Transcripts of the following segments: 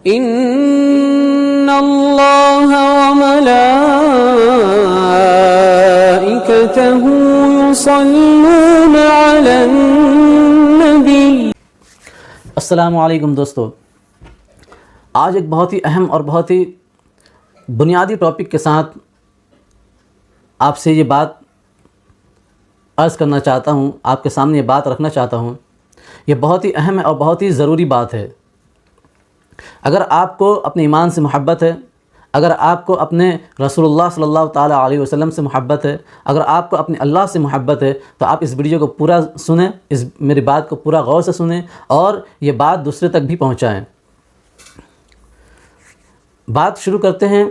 ان اللہ وملائکتہ یصلون علی النبی۔ السلام علیکم دوستو، آج ایک بہت ہی اہم اور بہت ہی بنیادی ٹاپک کے ساتھ آپ سے یہ بات عرض کرنا چاہتا ہوں، آپ کے سامنے یہ بات رکھنا چاہتا ہوں۔ یہ بہت ہی اہم ہے اور بہت ہی ضروری بات ہے۔ اگر آپ کو اپنے ایمان سے محبت ہے، اگر آپ کو اپنے رسول اللہ صلی اللہ تعالیٰ علیہ وسلم سے محبت ہے، اگر آپ کو اپنے اللہ سے محبت ہے، تو آپ اس ویڈیو کو پورا سنیں، میری بات کو پورا غور سے سنیں اور یہ بات دوسرے تک بھی پہنچائیں۔ بات شروع کرتے ہیں۔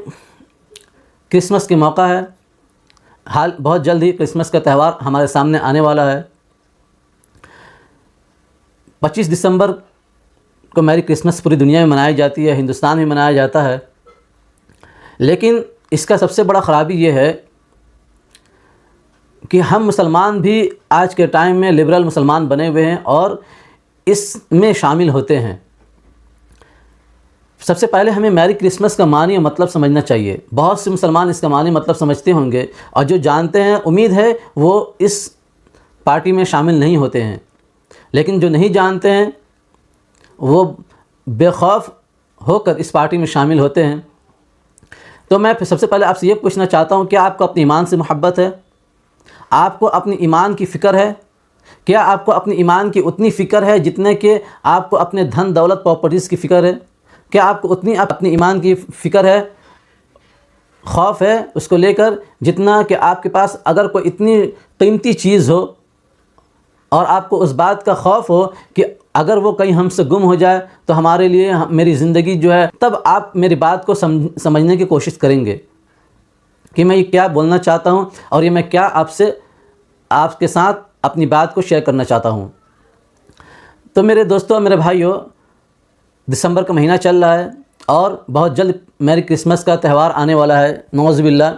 کرسمس کے موقع ہے، بہت جلد ہی کرسمس کا تہوار ہمارے سامنے آنے والا ہے۔ 25 دسمبر کو میری کرسمس پوری دنیا میں منائی جاتی ہے، ہندوستان میں منایا جاتا ہے، لیکن اس کا سب سے بڑا خرابی یہ ہے کہ ہم مسلمان بھی آج کے ٹائم میں لبرل مسلمان بنے ہوئے ہیں اور اس میں شامل ہوتے ہیں۔ سب سے پہلے ہمیں میری کرسمس کا معنی اور مطلب سمجھنا چاہیے۔ بہت سے مسلمان اس کا معنی مطلب سمجھتے ہوں گے، اور جو جانتے ہیں امید ہے وہ اس پارٹی میں شامل نہیں ہوتے ہیں، لیکن جو نہیں جانتے ہیں وہ بے خوف ہو کر اس پارٹی میں شامل ہوتے ہیں۔ تو میں سب سے پہلے آپ سے یہ پوچھنا چاہتا ہوں، کیا آپ کو اپنے ایمان سے محبت ہے؟ آپ کو اپنے ایمان کی فکر ہے؟ کیا آپ کو اپنے ایمان کی اتنی فکر ہے جتنے کہ آپ کو اپنے دھن دولت پراپرٹیز کی فکر ہے؟ کیا آپ کو اتنی اپنے ایمان کی فکر ہے، خوف ہے اس کو لے کر، جتنا کہ آپ کے پاس اگر کوئی اتنی قیمتی چیز ہو اور آپ کو اس بات کا خوف ہو کہ اگر وہ کہیں ہم سے گم ہو جائے تو ہمارے لیے میری زندگی جو ہے، تب آپ میری بات کو سمجھنے کی کوشش کریں گے کہ میں یہ کیا بولنا چاہتا ہوں اور یہ میں کیا آپ کے ساتھ اپنی بات کو شیئر کرنا چاہتا ہوں۔ تو میرے دوستوں، میرے بھائیوں، دسمبر کا مہینہ چل رہا ہے اور بہت جلد میری کرسمس کا تہوار آنے والا ہے، نعوذ باللہ،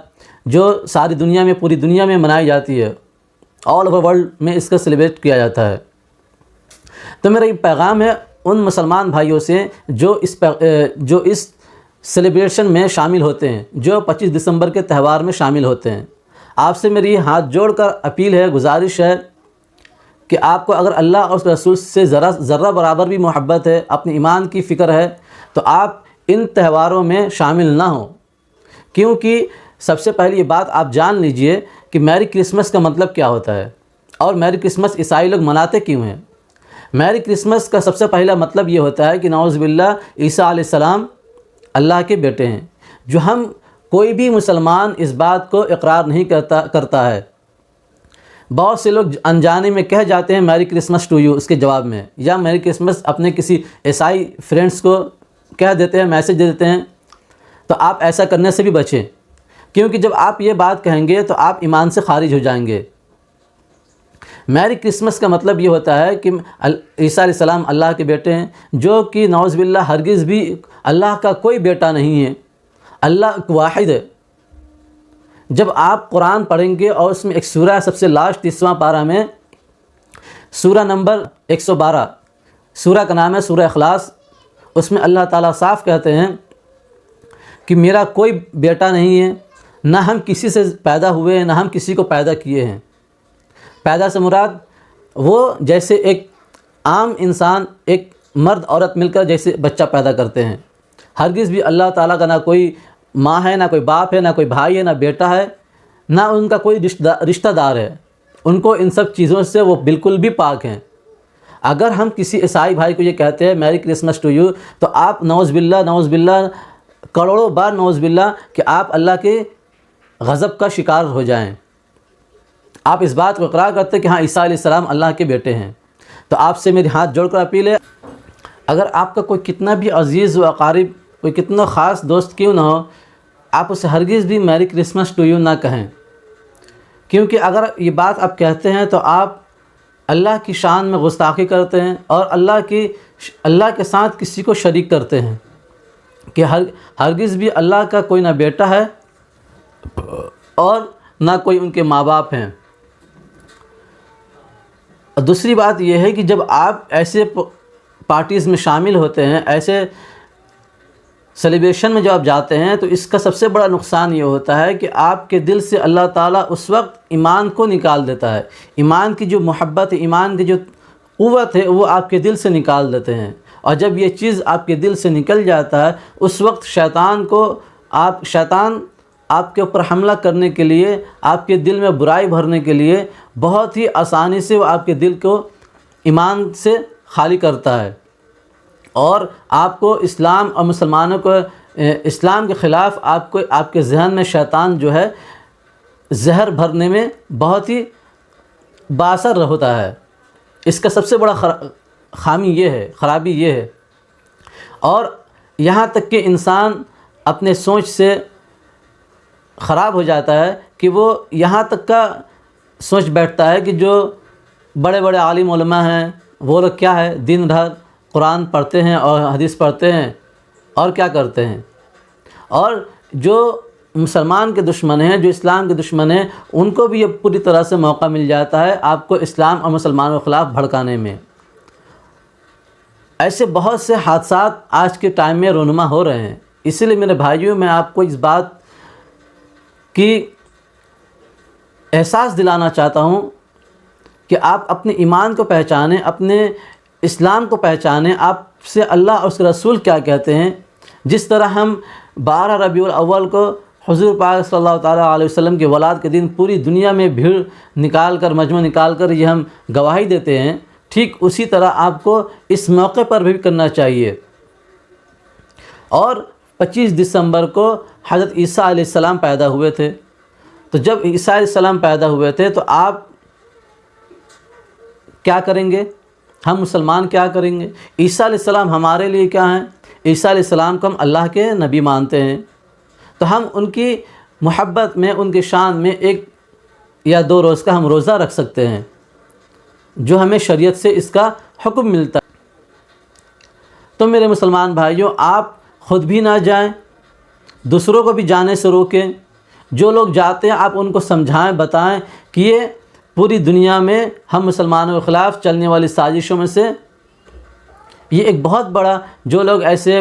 جو ساری دنیا میں، پوری دنیا میں منائی جاتی ہے، آل اوور ورلڈ میں اس کا سیلیبریٹ کیا جاتا ہے۔ تو میرا یہ پیغام ہے ان مسلمان بھائیوں سے جو اس سیلیبریشن میں شامل ہوتے ہیں، جو 25 دسمبر کے تہوار میں شامل ہوتے ہیں۔ آپ سے میری ہاتھ جوڑ کر اپیل ہے، گزارش ہے کہ آپ کو اگر اللہ اور اس رسول سے ذرہ برابر بھی محبت ہے، اپنے ایمان کی فکر ہے، تو آپ ان تہواروں میں شامل نہ ہوں، کیونکہ سب سے پہلی یہ بات آپ جان لیجئے کہ میری کرسمس کا مطلب کیا ہوتا ہے اور میری کرسمس عیسائی لوگ مناتے کیوں ہیں۔ میری کرسمس کا سب سے پہلا مطلب یہ ہوتا ہے کہ نعوذ باللہ عیسیٰ علیہ السلام اللہ کے بیٹے ہیں، جو ہم کوئی بھی مسلمان اس بات کو اقرار نہیں کرتا ہے۔ بہت سے لوگ انجانے میں کہہ جاتے ہیں میری کرسمس ٹو یو اس کے جواب میں، یا میری کرسمس اپنے کسی عیسائی فرینڈس کو کہہ دیتے ہیں، میسج دے دیتے ہیں۔ تو آپ ایسا کرنے سے بھی بچیں، کیونکہ جب آپ یہ بات کہیں گے تو آپ ایمان سے خارج ہو جائیں گے۔ میری کرسمس کا مطلب یہ ہوتا ہے کہ عیسیٰ علیہ السلام اللہ کے بیٹے ہیں، جو کہ نعوذ باللہ ہرگز بھی اللہ کا کوئی بیٹا نہیں ہے، اللہ واحد ہے۔ جب آپ قرآن پڑھیں گے اور اس میں ایک سورہ سب سے لاسٹ 30واں پارہ میں، سورہ نمبر 112، سورہ کا نام ہے سورہ اخلاص، اس میں اللہ تعالیٰ صاف کہتے ہیں کہ میرا کوئی بیٹا نہیں ہے، نہ ہم کسی سے پیدا ہوئے ہیں، نہ ہم کسی کو پیدا کیے ہیں۔ پیدا سے مراد وہ جیسے ایک عام انسان، ایک مرد عورت مل کر جیسے بچہ پیدا کرتے ہیں، ہرگز بھی اللہ تعالیٰ کا نہ کوئی ماں ہے، نہ کوئی باپ ہے، نہ کوئی بھائی ہے، نہ بیٹا ہے، نہ ان کا کوئی رشتہ دار ہے۔ ان کو ان سب چیزوں سے وہ بالکل بھی پاک ہیں۔ اگر ہم کسی عیسائی بھائی کو یہ کہتے ہیں میری کرسمس ٹو یو، تو آپ نعوذ باللہ کروڑوں بار نعوذ باللہ کہ آپ اللہ کے غضب کا شکار ہو جائیں۔ آپ اس بات کو اقرار کرتے ہیں کہ ہاں عیسیٰ علیہ السلام اللہ کے بیٹے ہیں۔ تو آپ سے میری ہاتھ جوڑ کر اپیل ہے، اگر آپ کا کوئی کتنا بھی عزیز و اقارب، کوئی کتنا خاص دوست کیوں نہ ہو، آپ اسے ہرگز بھی میری کرسمس ٹو یو نہ کہیں، کیونکہ اگر یہ بات آپ کہتے ہیں تو آپ اللہ کی شان میں گستاخی کرتے ہیں اور اللہ کے ساتھ کسی کو شریک کرتے ہیں، کہ ہرگز بھی اللہ کا کوئی نہ بیٹا ہے اور نہ کوئی ان کے ماں باپ ہیں۔ دوسری بات یہ ہے کہ جب آپ ایسے پارٹیز میں شامل ہوتے ہیں، ایسے سیلیبریشن میں جب آپ جاتے ہیں تو اس کا سب سے بڑا نقصان یہ ہوتا ہے کہ آپ کے دل سے اللہ تعالیٰ اس وقت ایمان کو نکال دیتا ہے. ایمان کی جو محبت ہے، ایمان کی جو قوت ہے، وہ آپ کے دل سے نکال دیتے ہیں. اور جب یہ چیز آپ کے دل سے نکل جاتا ہے، اس وقت شیطان آپ کے اوپر حملہ کرنے کے لیے، آپ کے دل میں برائی بھرنے کے لیے بہت ہی آسانی سے وہ آپ کے دل کو ایمان سے خالی کرتا ہے، اور آپ کو اسلام اور مسلمانوں کو اسلام کے خلاف آپ کے ذہن میں شیطان جو ہے زہر بھرنے میں بہت ہی باثر ہوتا ہے. اس کا سب سے بڑا خامی یہ ہے، خرابی یہ ہے. اور یہاں تک کہ انسان اپنے سوچ سے خراب ہو جاتا ہے کہ وہ یہاں تک کا سوچ بیٹھتا ہے کہ جو بڑے بڑے عالم علماء ہیں وہ لوگ کیا ہے، دن بھر قرآن پڑھتے ہیں اور حدیث پڑھتے ہیں اور کیا کرتے ہیں، اور جو مسلمان کے دشمن ہیں، جو اسلام کے دشمن ہیں، ان کو بھی یہ پوری طرح سے موقع مل جاتا ہے آپ کو اسلام اور مسلمانوں کے خلاف بھڑکانے میں. ایسے بہت سے حادثات آج کے ٹائم میں رونما ہو رہے ہیں. اسی لیے میرے بھائیوں، میں آپ کو اس بات کی احساس دلانا چاہتا ہوں کہ آپ اپنے ایمان کو پہچانیں، اپنے اسلام کو پہچانیں، آپ سے اللہ اور اس کے رسول کیا کہتے ہیں. جس طرح ہم 12 ربیع الاول کو حضور پاک صلی اللہ تعالیٰ علیہ وسلم کے ولادت کے دن پوری دنیا میں بھیڑ نکال کر، مجمع نکال کر یہ ہم گواہی دیتے ہیں، ٹھیک اسی طرح آپ کو اس موقع پر بھی کرنا چاہیے. اور 25 دسمبر کو حضرت عیسیٰ علیہ السلام پیدا ہوئے تھے. تو جب عیسیٰ علیہ السلام پیدا ہوئے تھے تو آپ کیا کریں گے؟ ہم مسلمان کیا کریں گے؟ عیسیٰ علیہ السلام ہمارے لیے کیا ہیں؟ عیسیٰ علیہ السلام کو ہم اللہ کے نبی مانتے ہیں، تو ہم ان کی محبت میں، ان کی شان میں 1 یا 2 روز کا ہم روزہ رکھ سکتے ہیں، جو ہمیں شریعت سے اس کا حکم ملتا ہے. تو میرے مسلمان بھائیوں، آپ خود بھی نہ جائیں، دوسروں کو بھی جانے سے روکیں. جو لوگ جاتے ہیں آپ ان کو سمجھائیں، بتائیں کہ یہ پوری دنیا میں ہم مسلمانوں کے خلاف چلنے والی سازشوں میں سے یہ ایک بہت بڑا، جو لوگ ایسے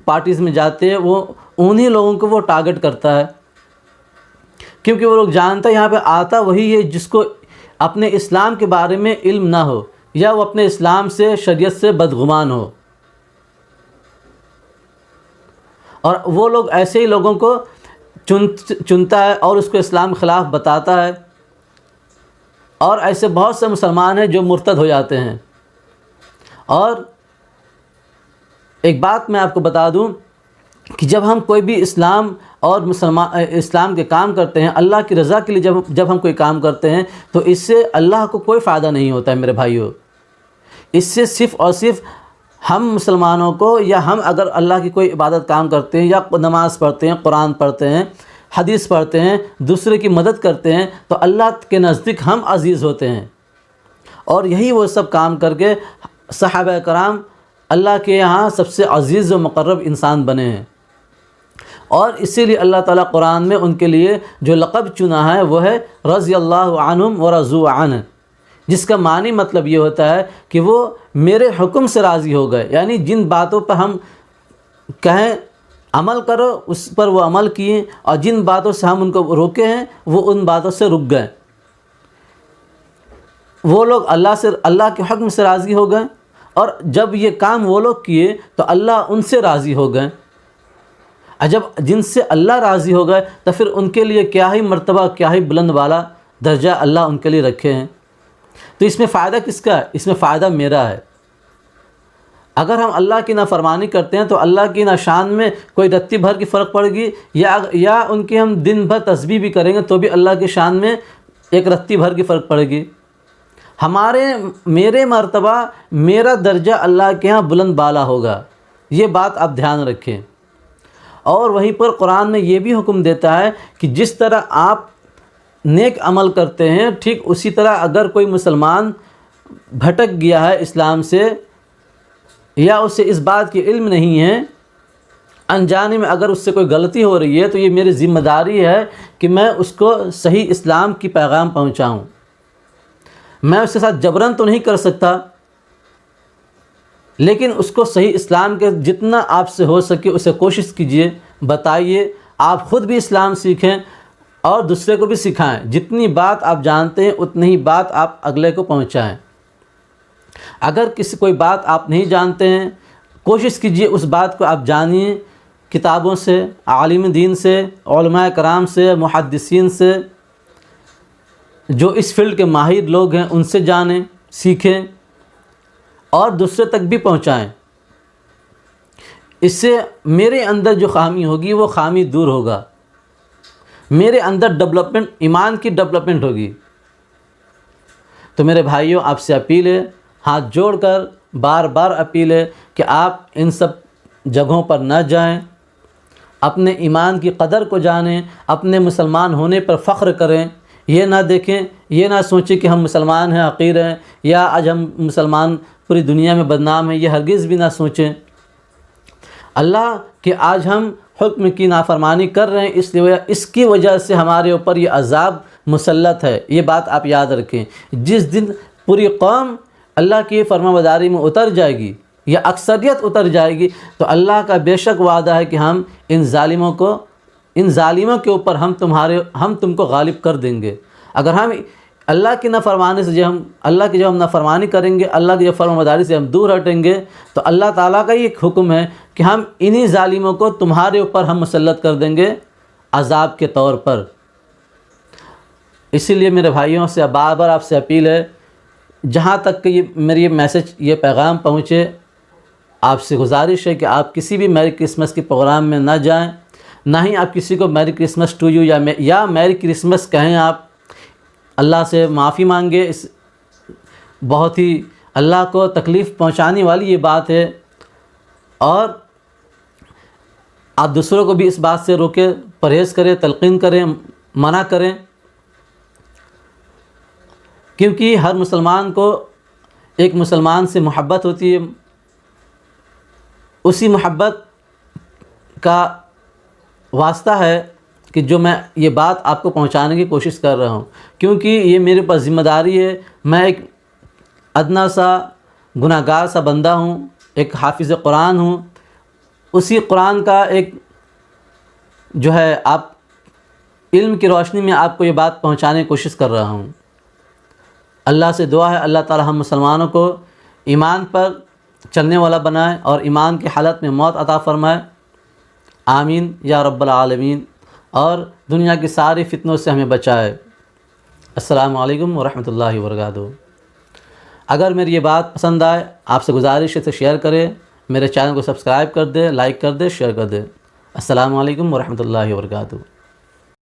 پارٹیز میں جاتے ہیں وہ انہی لوگوں کو وہ ٹارگٹ کرتا ہے، کیونکہ وہ لوگ جانتا ہے یہاں پہ آتا وہی ہے جس کو اپنے اسلام کے بارے میں علم نہ ہو، یا وہ اپنے اسلام سے، شریعت سے بدگمان ہو. اور وہ لوگ ایسے ہی لوگوں کو چنتا ہے اور اس کو اسلام کے خلاف بتاتا ہے. اور ایسے بہت سے مسلمان ہیں جو مرتد ہو جاتے ہیں. اور ایک بات میں آپ کو بتا دوں کہ جب ہم کوئی بھی اسلام اور اسلام کے کام کرتے ہیں، اللہ کی رضا کے لیے جب ہم کوئی کام کرتے ہیں، تو اس سے اللہ کو کوئی فائدہ نہیں ہوتا ہے میرے بھائیوں. اس سے صرف اور صرف ہم مسلمانوں کو، یا ہم اگر اللہ کی کوئی عبادت کام کرتے ہیں، یا نماز پڑھتے ہیں، قرآن پڑھتے ہیں، حدیث پڑھتے ہیں، دوسرے کی مدد کرتے ہیں، تو اللہ کے نزدیک ہم عزیز ہوتے ہیں. اور یہی وہ سب کام کر کے صحابہ کرام اللہ کے یہاں سب سے عزیز و مقرب انسان بنے ہیں. اور اسی لیے اللہ تعالیٰ قرآن میں ان کے لیے جو لقب چنا ہے وہ ہے رضی اللہ عنہم ورضوا عنہ، جس کا معنی مطلب یہ ہوتا ہے کہ وہ میرے حکم سے راضی ہو گئے. یعنی جن باتوں پر ہم کہیں عمل کرو اس پر وہ عمل کیے، اور جن باتوں سے ہم ان کو روکے ہیں وہ ان باتوں سے رک گئے. وہ لوگ اللہ کے حکم سے راضی ہو گئے، اور جب یہ کام وہ لوگ کیے تو اللہ ان سے راضی ہو گئے. جب جن سے اللہ راضی ہو گئے تو پھر ان کے لیے کیا ہی مرتبہ، کیا ہی بلند والا درجہ اللہ ان کے لیے رکھے ہیں. تو اس میں فائدہ کس کا ہے؟ اس میں فائدہ میرا ہے. اگر ہم اللہ کی نافرمانی کرتے ہیں تو اللہ کی نہ شان میں کوئی رتی بھر کی فرق پڑے گی، یا ان کی ہم دن بھر تسبیح بھی کریں گے تو بھی اللہ کی شان میں ایک رتی بھر کی فرق پڑے گی. میرے مرتبہ، میرا درجہ اللہ کے ہاں بلند بالا ہوگا. یہ بات آپ دھیان رکھیں. اور وہیں پر قرآن میں یہ بھی حکم دیتا ہے کہ جس طرح آپ نیک عمل کرتے ہیں، ٹھیک اسی طرح اگر کوئی مسلمان بھٹک گیا ہے اسلام سے، یا اسے اس بات کی علم نہیں ہے، انجانے میں اگر اس سے کوئی غلطی ہو رہی ہے، تو یہ میری ذمہ داری ہے کہ میں اس کو صحیح اسلام کی پیغام پہنچاؤں. میں اس کے ساتھ جبراً تو نہیں کر سکتا، لیکن اس کو صحیح اسلام کے جتنا آپ سے ہو سکے اسے کوشش کیجئے، بتائیے، آپ خود بھی اسلام سیکھیں اور دوسرے کو بھی سکھائیں۔ جتنی بات آپ جانتے ہیں اتنی ہی بات آپ اگلے کو پہنچائیں۔ اگر کوئی بات آپ نہیں جانتے ہیں، کوشش کیجئے اس بات کو آپ جانیے، کتابوں سے، عالم دین سے، علماء کرام سے، محدثین سے، جو اس فیلڈ کے ماہر لوگ ہیں ان سے جانیں، سیکھیں اور دوسرے تک بھی پہنچائیں۔ اس سے میرے اندر جو خامی ہوگی وہ خامی دور ہوگا، میرے اندر ڈیولپمنٹ، ایمان کی ڈیولپمنٹ ہوگی۔ تو میرے بھائیوں، آپ سے اپیل ہے، ہاتھ جوڑ کر بار بار اپیل ہے کہ آپ ان سب جگہوں پر نہ جائیں، اپنے ایمان کی قدر کو جانیں، اپنے مسلمان ہونے پر فخر کریں۔ یہ نہ دیکھیں، یہ نہ سوچیں کہ ہم مسلمان ہیں، حقیر ہیں، یا آج ہم مسلمان پوری دنیا میں بدنام ہیں، یہ ہرگز بھی نہ سوچیں۔ اللہ کہ آج ہم حکم کی نافرمانی کر رہے ہیں، اس کی وجہ سے ہمارے اوپر یہ عذاب مسلط ہے، یہ بات آپ یاد رکھیں۔ جس دن پوری قوم اللہ کی فرمانبرداری میں اتر جائے گی یا اکثریت اتر جائے گی، تو اللہ کا بے شک وعدہ ہے کہ ہم ان ظالموں کے اوپر ہم تم کو غالب کر دیں گے۔ اگر ہم اللہ کی نافرمانی سے جب ہم نافرمانی کریں گے، اللہ کی فرمانبرداری سے ہم دور ہٹیں گے، تو اللہ تعالیٰ کا یہ ایک حکم ہے کہ ہم انہی ظالموں کو تمہارے اوپر ہم مسلط کر دیں گے عذاب کے طور پر۔ اسی لیے میرے بھائیوں سے بار بار آپ سے اپیل ہے، جہاں تک کہ میری میسج، یہ پیغام پہنچے، آپ سے گزارش ہے کہ آپ کسی بھی میری کرسمس کے پروگرام میں نہ جائیں، نہ ہی آپ کسی کو میری کرسمس ٹو یو یا میری کرسمس کہیں۔ آپ اللہ سے معافی مانگے، اس بہت ہی اللہ کو تکلیف پہنچانے والی یہ بات ہے، اور آپ دوسروں کو بھی اس بات سے روکے، پرہیز کریں، تلقین کریں، منع کریں، کیونکہ ہر مسلمان کو ایک مسلمان سے محبت ہوتی ہے۔ اسی محبت کا واسطہ ہے کہ جو میں یہ بات آپ کو پہنچانے کی کوشش کر رہا ہوں، کیونکہ یہ میرے پاس ذمہ داری ہے۔ میں ایک ادنا سا گناہ گار سا بندہ ہوں، ایک حافظ قرآن ہوں، اسی قرآن کا ایک جو ہے آپ علم کی روشنی میں آپ کو یہ بات پہنچانے کی کوشش کر رہا ہوں۔ اللہ سے دعا ہے اللہ تعالی ہم مسلمانوں کو ایمان پر چلنے والا بنائے اور ایمان کی حالت میں موت عطا فرمائے، آمین یا رب العالمین، اور دنیا کی ساری فتنوں سے ہمیں بچائے۔ السلام علیکم ورحمۃ اللہ وبرکاتہ۔ اگر میری یہ بات پسند آئے، آپ سے گزارش ہے تو شیئر کریں، میرے چینل کو سبسکرائب کر دیں، لائک کر دیں، شیئر کر دیں۔ السلام علیکم ورحمۃ اللہ وبرکاتہ۔